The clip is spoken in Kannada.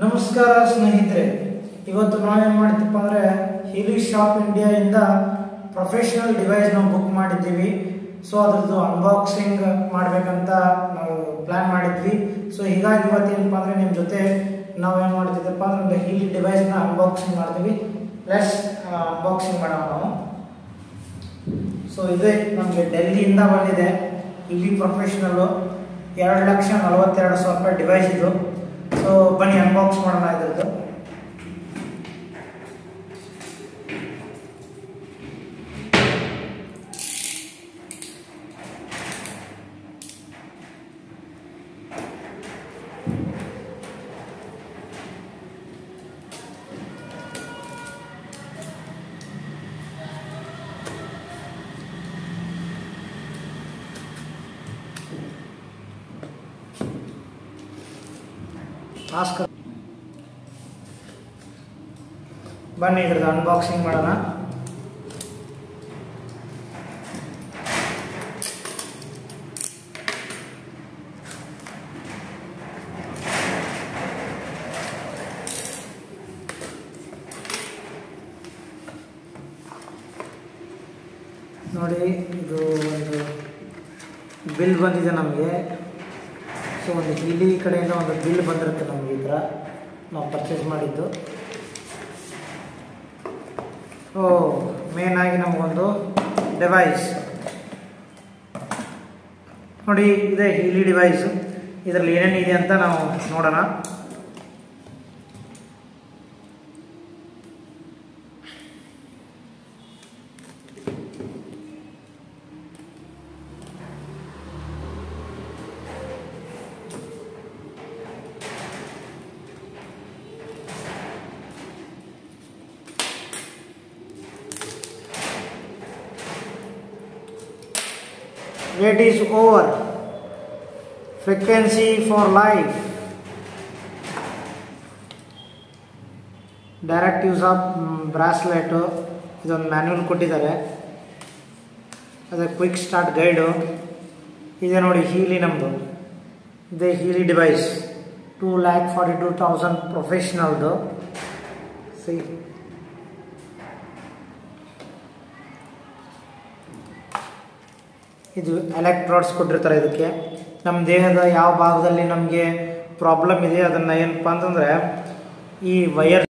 ನಮಸ್ಕಾರ ಸ್ನೇಹಿತರೆ, ಇವತ್ತು ನಾವೇನು ಮಾಡ್ತೀವಿ ಅಂದರೆ ಹೀಲಿ ಶಾಪ್ ಇಂಡಿಯಾ ಇಂದ ಪ್ರೊಫೆಷನಲ್ ಡಿವೈಸ್ ನಾವು ಬುಕ್ ಮಾಡಿದ್ದೀವಿ. ಸೊ ಅದ್ರದ್ದು ಅನ್ಬಾಕ್ಸಿಂಗ್ ಮಾಡಬೇಕಂತ ನಾವು ಪ್ಲಾನ್ ಮಾಡಿದ್ವಿ. ಸೊ ಹೀಗಾಗಿ ಇವತ್ತೇನಪ್ಪ ಅಂದರೆ ನಿಮ್ಮ ಜೊತೆ ನಾವೇನು ಮಾಡ್ತಿದ್ದಪ್ಪ ಅಂದ್ರೆ ಒಂದು ಹೀಲಿ ಡಿವೈಸ್ನ ಅನ್ಬಾಕ್ಸಿಂಗ್ ಮಾಡ್ತೀವಿ. ಪ್ಲಸ್ ಅನ್ಬಾಕ್ಸಿಂಗ್ ಮಾಡೋಣ ನಾವು. ಸೊ ಇದೇ ನಮಗೆ ಡೆಲ್ಲಿಯಿಂದ ಬಂದಿದೆ ಹೀಲಿ ಪ್ರೊಫೆಷನಲ್ಲು 2,42,000 ರೂಪಾಯಿ ಡಿವೈಸ್ ಇದು. ಸೊ ಬನ್ನಿ ಅನ್ಬಾಕ್ಸ್ ಮಾಡೋಣ ಇದ್ರದ್ದು. ಬನ್ನಿ ಇದ್ರದ್ದು ಅನ್ಬಾಕ್ಸಿಂಗ್ ಮಾಡೋಣ. ನೋಡಿ, ಇದು ಒಂದು ಬಿಲ್ ಬಂದಿದೆ ನಮಗೆ. ಸೊ ಒಂದು ಹೀಲಿ ಕಡೆಯಿಂದ ಒಂದು ಬಿಲ್ ಬಂದಿರುತ್ತೆ ನಮಗೆ, ಈ ಥರ ನಾವು ಪರ್ಚೇಸ್ ಮಾಡಿದ್ದು. ಮೇನ್ ಆಗಿ ನಮಗೊಂದು ಡಿವೈಸ್ ನೋಡಿ, ಇದೆ ಹೀಲಿ ಡಿವೈಸು. ಇದರಲ್ಲಿ ಏನೇನಿದೆ ಅಂತ ನಾವು ನೋಡೋಣ. Wait is over. Frequency for life. Direct use of bracelet. ಇದೊಂದು ಮ್ಯಾನ್ಯುವಲ್ ಕೊಟ್ಟಿದ್ದಾರೆ. ಅದೇ ಕ್ವಿಕ್ ಸ್ಟಾರ್ಟ್ ಗೈಡು ಇದೆ ನೋಡಿ. ಹೀಲಿ ನಮ್ಮದು ಇದೆ ಹೀಲಿ ಡಿವೈಸ್ 2,42,000 ಪ್ರೊಫೆಷನಲ್ದು. ಸಿ ಇದು ಎಲೆಕ್ಟ್ರೋಡ್ಸ್ ಕೊಟ್ಟಿರ್ತಾರೆ. ಇದಕ್ಕೆ ನಮ್ಮ ದೇಹದ ಯಾವ ಭಾಗದಲ್ಲಿ ನಮಗೆ ಪ್ರಾಬ್ಲಮ್ ಇದೆ ಅದನ್ನು ಏನಪ್ಪ ಅಂತಂದರೆ ಈ ವೈರ್